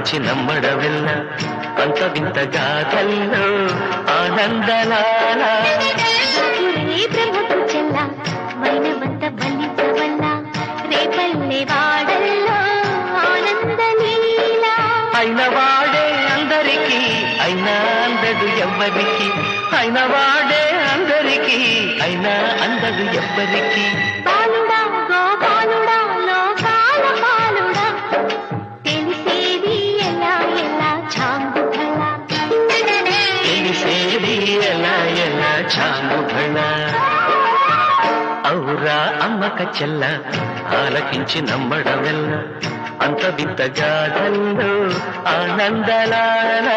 ఆలకించి నమ్మడవెల్ల అంత వింత గాథల్లో ఆనందలాల బ్రహ్మకు చెల్ల వైనవంత బలించవల్ల రేపల్లె వాడల్లో ఆనందలీల అయిన వాడే అందరికీ అయినా అందడు ఎవ్వరికి అయిన వాడే అందరికీ అయినా అందడు ఎవ్వరికి బాలుడా గోపాలుడా లోకాల పాలుడా తెలిసేది ఎలా ఎలా చాంగుఫల తెలిసేది ఎలా ఎలా చాంగుఫల ఔరా అమ్మక చెల్ల ఆలకించి నమ్మడవెల్ల అంత వింత గాథల్లో ఆనందలాల